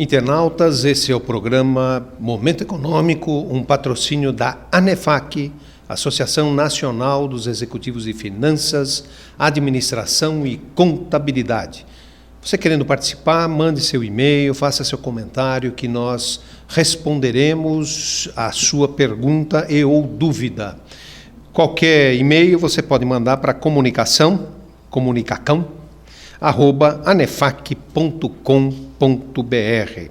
Internautas, esse é o programa Momento Econômico, um patrocínio da ANEFAC, Associação Nacional dos Executivos de Finanças, Administração e Contabilidade. Você querendo participar, mande seu e-mail, faça seu comentário que nós responderemos a sua pergunta e ou dúvida. Qualquer e-mail você pode mandar para comunicacão@anefac.com.br.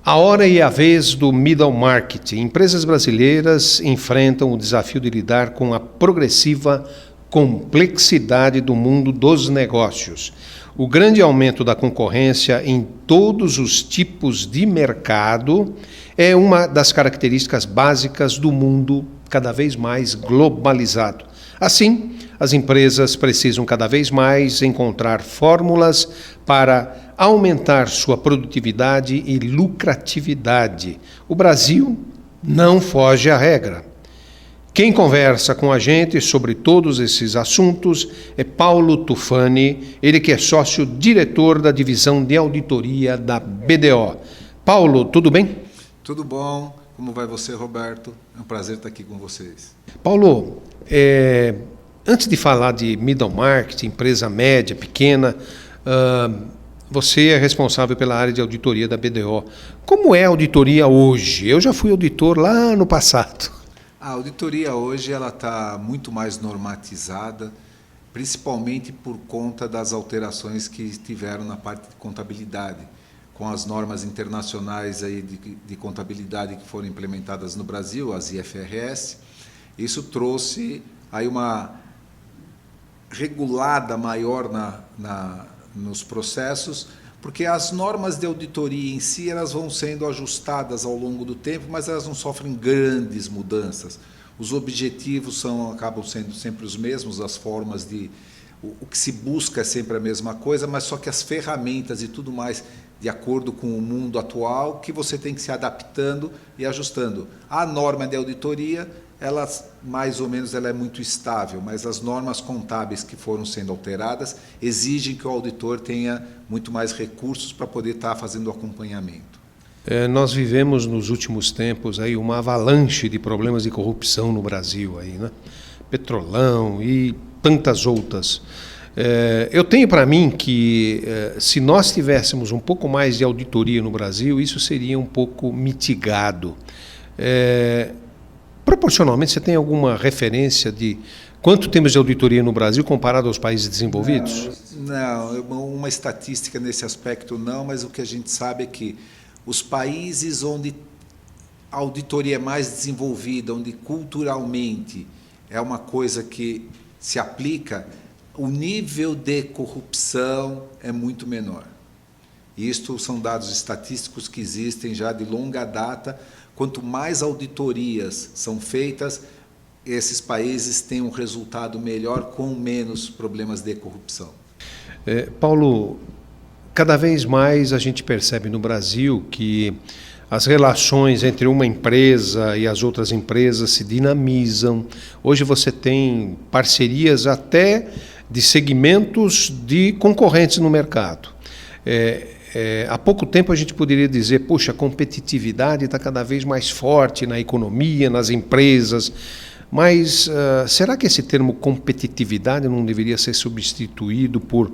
A hora e a vez do middle market. Empresas brasileiras enfrentam o desafio de lidar com a progressiva complexidade do mundo dos negócios. O grande aumento da concorrência em todos os tipos de mercado é uma das características básicas do mundo cada vez mais globalizado. Assim, as empresas precisam cada vez mais encontrar fórmulas para aumentar sua produtividade e lucratividade. O Brasil não foge à regra. Quem conversa com a gente sobre todos esses assuntos é Paulo Tufani, ele que é sócio-diretor da divisão de auditoria da BDO. Paulo, tudo bem? Tudo bom. Como vai você, Roberto? É um prazer estar aqui com vocês. Paulo, antes de falar de middle market, empresa média, pequena, você é responsável pela área de auditoria da BDO. Como é a auditoria hoje? Eu já fui auditor lá no passado. A auditoria hoje está muito mais normatizada, principalmente por conta das alterações que tiveram na parte de contabilidade, com as normas internacionais aí de contabilidade que foram implementadas no Brasil, as IFRS. Isso trouxe aí uma regulada maior nos processos, porque as normas de auditoria em si elas vão sendo ajustadas ao longo do tempo, mas elas não sofrem grandes mudanças. Os objetivos acabam sendo sempre os mesmos, as formas o que se busca é sempre a mesma coisa, mas só que as ferramentas e tudo mais, de acordo com o mundo atual, que você tem que se adaptando e ajustando. A norma de auditoria, ela mais ou menos ela é muito estável, mas as normas contábeis que foram sendo alteradas exigem que o auditor tenha muito mais recursos para poder estar fazendo o acompanhamento. Nós vivemos nos últimos tempos aí uma avalanche de problemas de corrupção no Brasil, aí, né? Petrolão e tantas outras. Eu tenho para mim que se nós tivéssemos um pouco mais de auditoria no Brasil, isso seria um pouco mitigado. Proporcionalmente, você tem alguma referência de quanto temos de auditoria no Brasil comparado aos países desenvolvidos? Não, uma estatística nesse aspecto não, mas o que a gente sabe é que os países onde a auditoria é mais desenvolvida, onde culturalmente é uma coisa que se aplica, o nível de corrupção é muito menor. Isto são dados estatísticos que existem já de longa data. Quanto mais auditorias são feitas, esses países têm um resultado melhor com menos problemas de corrupção. Paulo, cada vez mais a gente percebe no Brasil que as relações entre uma empresa e as outras empresas se dinamizam. Hoje você tem parcerias até de segmentos de concorrentes no mercado. Há pouco tempo a gente poderia dizer, puxa, a competitividade está cada vez mais forte na economia, nas empresas, mas será que esse termo competitividade não deveria ser substituído por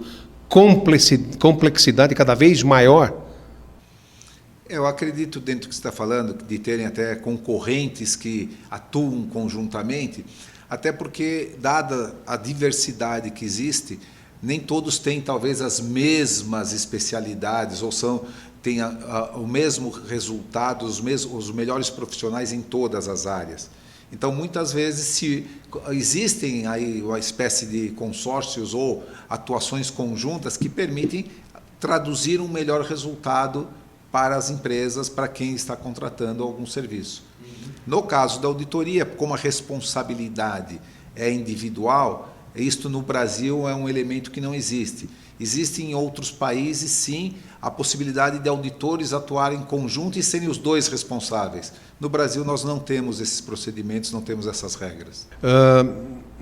complexidade cada vez maior? Eu acredito, dentro do que você está falando, de terem até concorrentes que atuam conjuntamente, até porque, dada a diversidade que existe, nem todos têm talvez as mesmas especialidades ou têm o mesmo resultado, os melhores profissionais em todas as áreas. Então, muitas vezes, existem aí uma espécie de consórcios ou atuações conjuntas que permitem traduzir um melhor resultado para as empresas, para quem está contratando algum serviço. No caso da auditoria, como a responsabilidade é individual, isto no Brasil é um elemento que não existe. Existe em outros países, sim, a possibilidade de auditores atuarem em conjunto e serem os dois responsáveis. No Brasil, nós não temos esses procedimentos, não temos essas regras.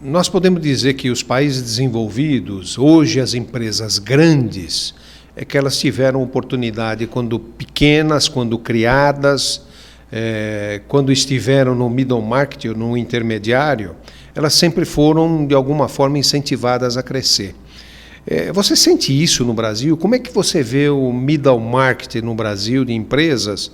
Nós podemos dizer que os países desenvolvidos, hoje as empresas grandes, é que elas tiveram oportunidade, quando pequenas, quando criadas, quando estiveram no middle market, no intermediário, elas sempre foram, de alguma forma, incentivadas a crescer. Você sente isso no Brasil? Como é que você vê o middle market no Brasil de empresas?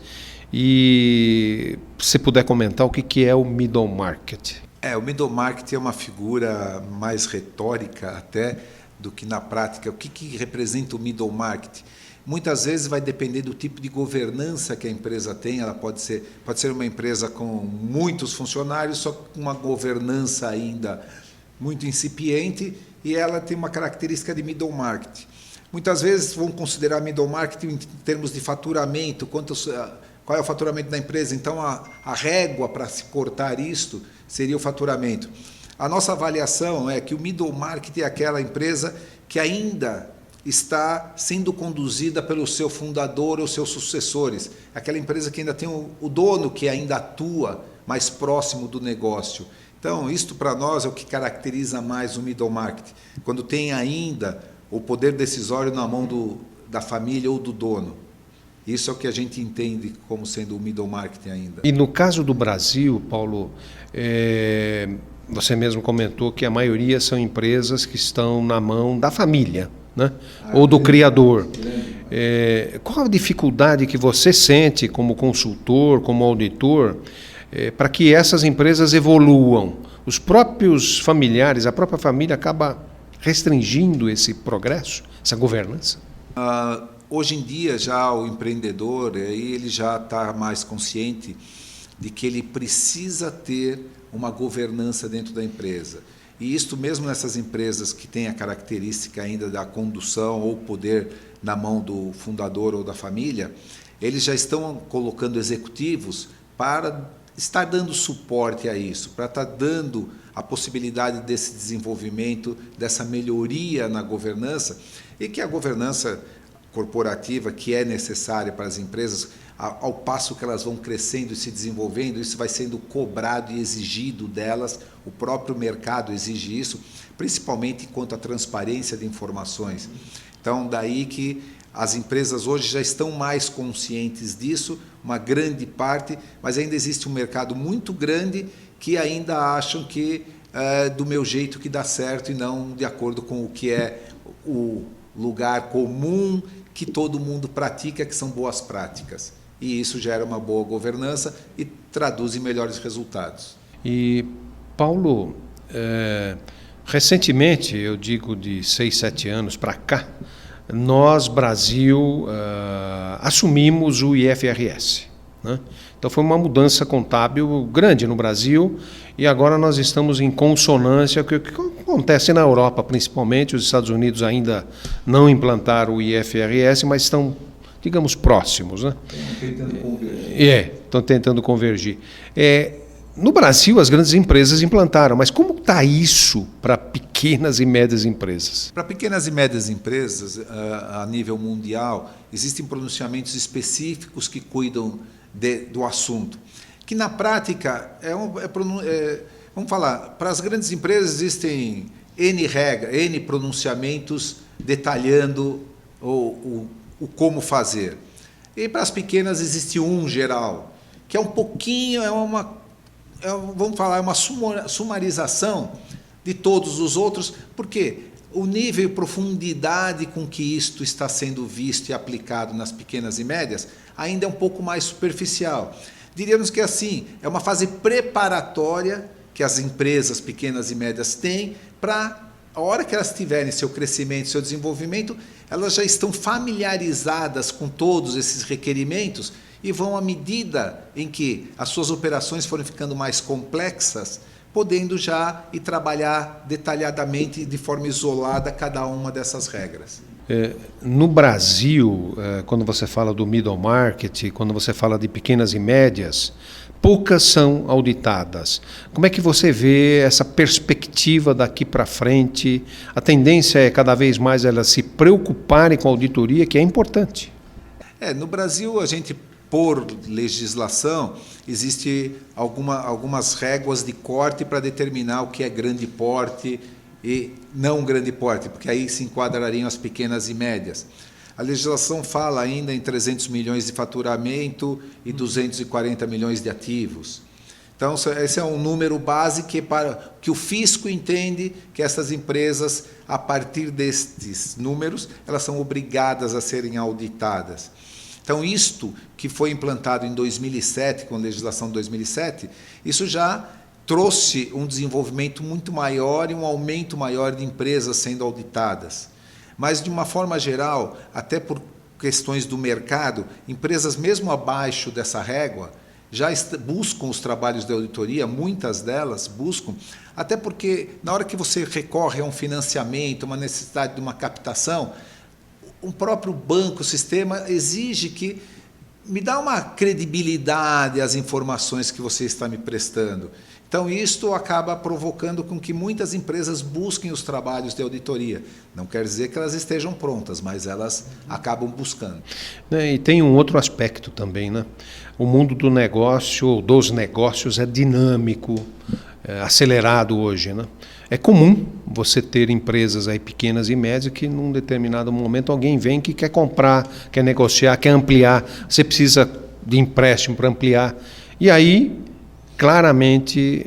E se puder comentar o que é o middle market. O middle market é uma figura mais retórica até do que na prática. O que representa o middle market? Muitas vezes vai depender do tipo de governança que a empresa tem. Ela pode ser uma empresa com muitos funcionários, só com uma governança ainda muito incipiente, e ela tem uma característica de middle market. Muitas vezes vão considerar middle market em termos de faturamento, qual é o faturamento da empresa. Então, a régua para se cortar isto seria o faturamento. A nossa avaliação é que o middle market é aquela empresa que ainda está sendo conduzida pelo seu fundador ou seus sucessores. Aquela empresa que ainda tem o dono que ainda atua mais próximo do negócio. Então, isto para nós é o que caracteriza mais o middle market, quando tem ainda o poder decisório na mão da família ou do dono. Isso é o que a gente entende como sendo o middle market ainda. E no caso do Brasil, Paulo, você mesmo comentou que a maioria são empresas que estão na mão da família, né? Ou do criador. Qual a dificuldade que você sente como consultor, como auditor, para que essas empresas evoluam? Os próprios familiares, a própria família acaba restringindo esse progresso, essa governança? Hoje em dia, já o empreendedor ele já está mais consciente de que ele precisa ter uma governança dentro da empresa. E isto mesmo nessas empresas que têm a característica ainda da condução ou poder na mão do fundador ou da família, eles já estão colocando executivos para estar dando suporte a isso, para estar dando a possibilidade desse desenvolvimento, dessa melhoria na governança, e que a governança corporativa que é necessária para as empresas, ao passo que elas vão crescendo e se desenvolvendo, isso vai sendo cobrado e exigido delas, o próprio mercado exige isso, principalmente quanto à transparência de informações. Então, daí que as empresas hoje já estão mais conscientes disso, uma grande parte, mas ainda existe um mercado muito grande que ainda acham que do meu jeito que dá certo e não de acordo com o que é o lugar comum que todo mundo pratica, que são boas práticas. E isso gera uma boa governança e traduz em melhores resultados. E, Paulo, recentemente, eu digo de 6, 7 anos para cá, nós, Brasil, assumimos o IFRS, né? Então foi uma mudança contábil grande no Brasil e agora nós estamos em consonância com o que acontece na Europa, principalmente. Os Estados Unidos ainda não implantaram o IFRS, mas estão, digamos, próximos, né? Estão tentando convergir. No Brasil, as grandes empresas implantaram, mas como está isso para pequenas e médias empresas? Para pequenas e médias empresas, a nível mundial, existem pronunciamentos específicos que cuidam do assunto, que na prática, vamos falar, para as grandes empresas existem N pronunciamentos detalhando o como fazer. E para as pequenas existe um geral, que é um pouquinho, vamos falar, é uma sumarização de todos os outros, porque o nível e profundidade com que isto está sendo visto e aplicado nas pequenas e médias ainda é um pouco mais superficial. Diríamos que assim, é uma fase preparatória que as empresas pequenas e médias têm para, a hora que elas tiverem seu crescimento, seu desenvolvimento, elas já estão familiarizadas com todos esses requerimentos e vão, à medida em que as suas operações forem ficando mais complexas, podendo já ir trabalhar detalhadamente, de forma isolada, cada uma dessas regras. No Brasil, quando você fala do middle market, quando você fala de pequenas e médias, poucas são auditadas. Como é que você vê essa perspectiva daqui para frente? A tendência é cada vez mais elas se preocuparem com a auditoria, que é importante. No Brasil, a gente, por legislação, existe algumas réguas de corte para determinar o que é grande porte e não grande porte, porque aí se enquadrariam as pequenas e médias. A legislação fala ainda em 300 milhões de faturamento e 240 milhões de ativos. Então, esse é um número base que o fisco entende que essas empresas, a partir destes números, elas são obrigadas a serem auditadas. Então, isto que foi implantado em 2007, com a legislação de 2007, isso já trouxe um desenvolvimento muito maior e um aumento maior de empresas sendo auditadas. Mas, de uma forma geral, até por questões do mercado, empresas mesmo abaixo dessa régua, já buscam os trabalhos de auditoria, muitas delas buscam, até porque na hora que você recorre a um financiamento, uma necessidade de uma captação, o próprio banco, o sistema, exige que me dá uma credibilidade às informações que você está me prestando. Então, isto acaba provocando com que muitas empresas busquem os trabalhos de auditoria. Não quer dizer que elas estejam prontas, mas elas acabam buscando. E tem um outro aspecto também, né? O mundo do negócio, dos negócios, é dinâmico, acelerado hoje, né? É comum você ter empresas aí pequenas e médias que, num determinado momento, alguém vem que quer comprar, quer negociar, quer ampliar. Você precisa de empréstimo para ampliar. E aí, claramente,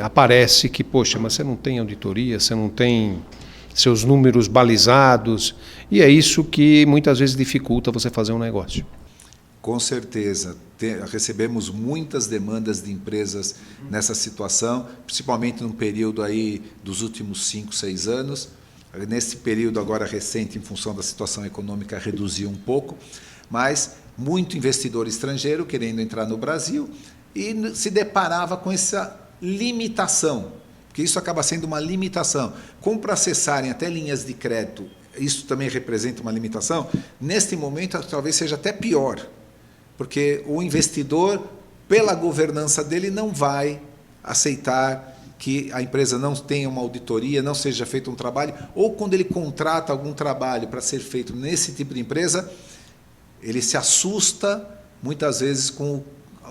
aparece que, poxa, mas você não tem auditoria, você não tem seus números balizados, e é isso que muitas vezes dificulta você fazer um negócio. Com certeza. Recebemos muitas demandas de empresas nessa situação, principalmente no período aí dos últimos 5, 6 anos. Nesse período agora recente, em função da situação econômica, reduziu um pouco, mas muito investidor estrangeiro querendo entrar no Brasil e se deparava com essa limitação, porque isso acaba sendo uma limitação. Como para acessarem até linhas de crédito, isso também representa uma limitação, neste momento talvez seja até pior, porque o investidor, pela governança dele, não vai aceitar que a empresa não tenha uma auditoria, não seja feito um trabalho, ou quando ele contrata algum trabalho para ser feito nesse tipo de empresa, ele se assusta, muitas vezes, com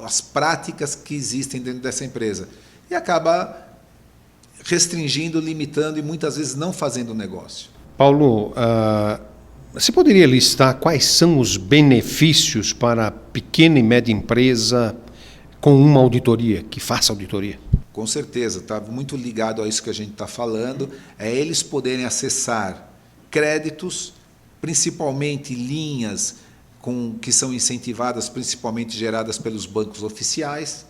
as práticas que existem dentro dessa empresa e acaba restringindo, limitando e muitas vezes não fazendo negócio. Paulo, você poderia listar quais são os benefícios para a pequena e média empresa com uma auditoria, que faça auditoria? Com certeza, está muito ligado a isso que a gente está falando, é eles poderem acessar créditos, principalmente linhas que são incentivadas, principalmente geradas pelos bancos oficiais,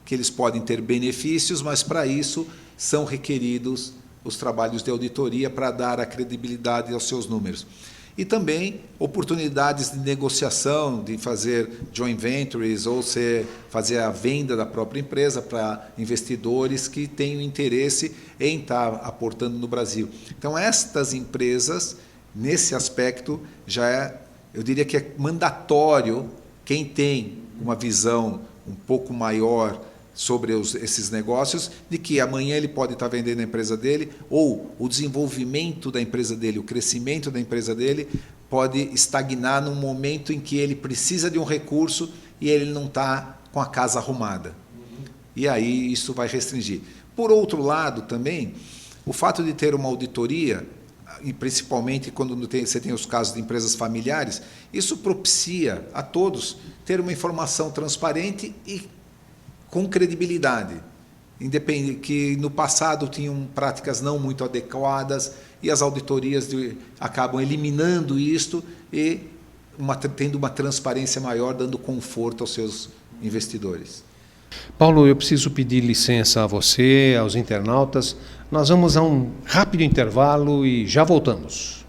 que eles podem ter benefícios, mas para isso são requeridos os trabalhos de auditoria para dar a credibilidade aos seus números. E também oportunidades de negociação, de fazer joint ventures ou fazer a venda da própria empresa para investidores que tenham interesse em estar aportando no Brasil. Então, estas empresas, nesse aspecto, eu diria que é mandatório quem tem uma visão um pouco maior sobre esses negócios, de que amanhã ele pode estar vendendo a empresa dele, ou o desenvolvimento da empresa dele, o crescimento da empresa dele, pode estagnar num momento em que ele precisa de um recurso e ele não está com a casa arrumada. E aí isso vai restringir. Por outro lado, também, o fato de ter uma auditoria, e principalmente quando você tem os casos de empresas familiares, isso propicia a todos ter uma informação transparente e com credibilidade, que no passado tinham práticas não muito adequadas e as auditorias acabam eliminando isto e tendo uma transparência maior, dando conforto aos seus investidores. Paulo, eu preciso pedir licença a você, aos internautas. Nós vamos a um rápido intervalo e já voltamos.